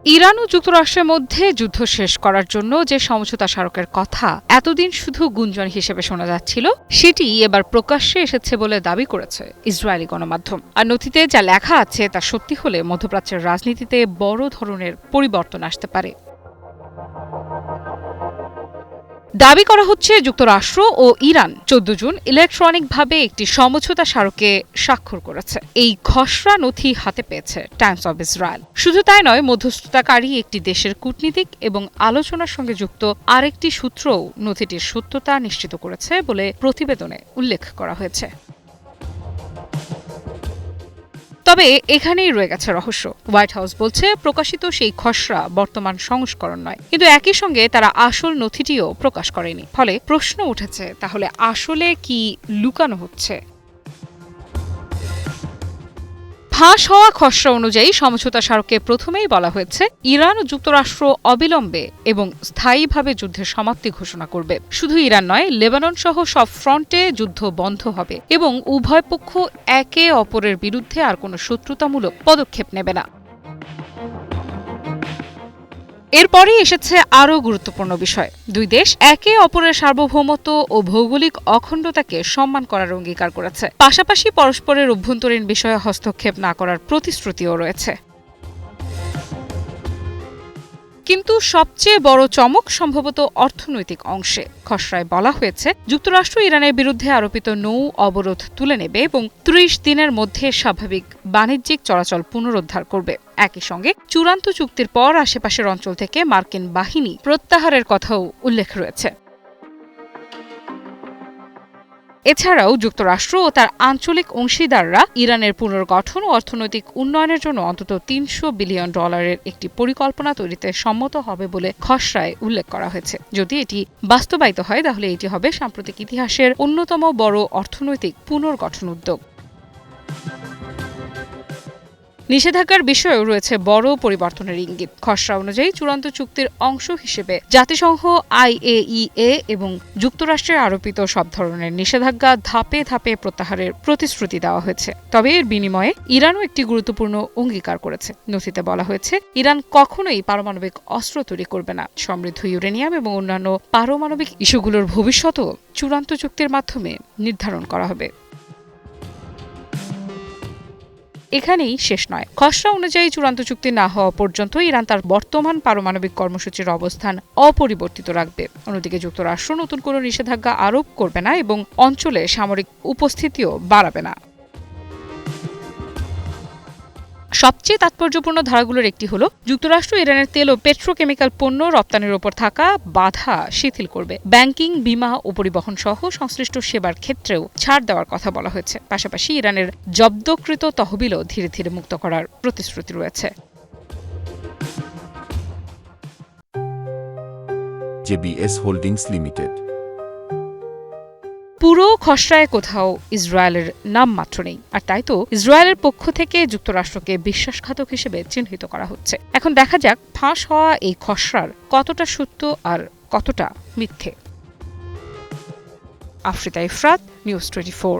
Iran ও যুক্তরাষ্ট্রের মধ্যে যুদ্ধ শেষ করার জন্য যে সমঝোতা স্মারকের কথা এতদিন শুধু গুঞ্জন হিসেবে শোনা যাচ্ছিল, সেটি এবার প্রকাশ্যে এসেছে বলে দাবি করেছে ইসরায়েলি গণমাধ্যম। আর নথিতে যা লেখা আছে তা সত্যি হলে মধ্যপ্রাচ্যের রাজনীতিতে বড় ধরনের পরিবর্তন আসতে পারে। দাবি করা হচ্ছে যুক্তরাষ্ট্র ও ইরান 14 জুন ইলেকট্রনিকভাবে একটি সমঝোতা স্মারকে স্বাক্ষর করেছে। এই খসড়া নথি হাতে পেয়েছে টাইমস অব ইসরায়েল। শুধু তাই নয়, মধ্যস্থতাকারী একটি দেশের কূটনীতিক এবং আলোচনার সঙ্গে যুক্ত আরেকটি সূত্রও নথিটির সত্যতা নিশ্চিত করেছে বলে প্রতিবেদনে উল্লেখ করা হয়েছে। তবে এখানেই রয়ে গেছে রহস্য। হোয়াইট হাউস বলছে প্রকাশিত সেই খসড়া বর্তমান সংস্করণ নয়, কিন্তু একই সঙ্গে তারা আসল নথিটিও প্রকাশ করেনি। ফলে প্রশ্ন উঠেছে, তাহলে আসলে কি লুকানো হচ্ছে? ফাঁস হওয়া খসড়া অনুযায়ী সমঝোতা স্মারকে প্রথমেই বলা হয়েছে ইরান ও যুক্তরাষ্ট্র অবিলম্বে এবং স্থায়ীভাবে যুদ্ধের সমাপ্তি ঘোষণা করবে। শুধু ইরান নয়, লেবানন সহ সব ফ্রন্টে যুদ্ধ বন্ধ হবে এবং উভয় পক্ষ একে অপরের বিরুদ্ধে আর কোনো শত্রুতামূলক পদক্ষেপ নেবে না। এরপরই এসেছে আরও গুরুত্বপূর্ণ বিষয়। দুই দেশ একে অপরের সার্বভৌমত্ব ও ভৌগোলিক অখণ্ডতাকে সম্মান করার অঙ্গীকার করেছে। পাশাপাশি পরস্পরের অভ্যন্তরীণ বিষয়ে হস্তক্ষেপ না করার প্রতিশ্রুতিও রয়েছে। কিন্তু সবচেয়ে বড় চমক সম্ভবত অর্থনৈতিক অংশে। খসড়ায় বলা হয়েছে যুক্তরাষ্ট্র ইরানের বিরুদ্ধে আরোপিত নৌ অবরোধ তুলে নেবে এবং 30 দিনের মধ্যে স্বাভাবিক বাণিজ্যিক চলাচল পুনরুদ্ধার করবে। একই সঙ্গে চূড়ান্ত চুক্তির পর আশেপাশের অঞ্চল থেকে মার্কিন বাহিনী প্রত্যাহারের কথাও উল্লেখ রয়েছে। এছাড়াও যুক্তরাষ্ট্র ও তার আঞ্চলিক অংশীদাররা ইরানের পুনর্গঠন ও অর্থনৈতিক উন্নয়নের জন্য অন্তত $300 বিলিয়ন একটি পরিকল্পনা তৈরিতে সম্মত হবে বলে খসড়ায় উল্লেখ করা হয়েছে। যদি এটি বাস্তবায়িত হয়, তাহলে এটি হবে সাম্প্রতিক ইতিহাসের অন্যতম বড় অর্থনৈতিক পুনর্গঠন উদ্যোগ। নিষেধাজ্ঞার বিষয়েও রয়েছে বড় পরিবর্তনের ইঙ্গিত। খসড়া অনুযায়ী চূড়ান্ত চুক্তির অংশ হিসেবে জাতিসংঘ, IAEA এবং যুক্তরাষ্ট্রের আরোপিত সব ধরনের নিষেধাজ্ঞা ধাপে ধাপে প্রত্যাহারের প্রতিশ্রুতি দেওয়া হয়েছে। তবে এর বিনিময়ে ইরানও একটি গুরুত্বপূর্ণ অঙ্গীকার করেছে। নথিতে বলা হয়েছে ইরান কখনোই পারমাণবিক অস্ত্র তৈরি করবে না। সমৃদ্ধ ইউরেনিয়াম এবং অন্যান্য পারমাণবিক ইস্যুগুলোর ভবিষ্যৎও চূড়ান্ত চুক্তির মাধ্যমে নির্ধারণ করা হবে। এখানেই শেষ নয়। খসড়া অনুযায়ী চূড়ান্ত চুক্তি না হওয়া পর্যন্ত ইরান তার বর্তমান পারমাণবিক কর্মসূচির অবস্থান অপরিবর্তিত রাখবে। অন্যদিকে যুক্তরাষ্ট্র নতুন কোনো নিষেধাজ্ঞা আরোপ করবে না এবং অঞ্চলে সামরিক উপস্থিতিও বাড়াবে না। সবচেয়ে তাৎপর্যপূর্ণ ধারাগুলোর একটি হলো যুক্তরাষ্ট্র ইরানের তেল ও পেট্রোকেমিক্যাল পণ্য রপ্তানির ওপর থাকা বাধা শিথিল করবে। ব্যাংকিং, বীমা ও পরিবহন সহ সংশ্লিষ্ট সেবার ক্ষেত্রেও ছাড় দেওয়ার কথা বলা হয়েছে। পাশাপাশি ইরানের জব্দকৃত তহবিলও ধীরে ধীরে মুক্ত করার প্রতিশ্রুতি রয়েছে। JBS holdings limited. পুরো খসড়ায় কোথাও ইসরায়েলের নাম মাত্র নেই, আর তাই তো ইসরায়েলের পক্ষ থেকে যুক্তরাষ্ট্রকে বিশ্বাসঘাতক হিসেবে চিহ্নিত করা হচ্ছে। এখন দেখা যাক ফাঁস হওয়া এই খসড়ার কতটা সত্য আর কতটা মিথ্যে। আফরিতা ইফরাত, নিউজ 24।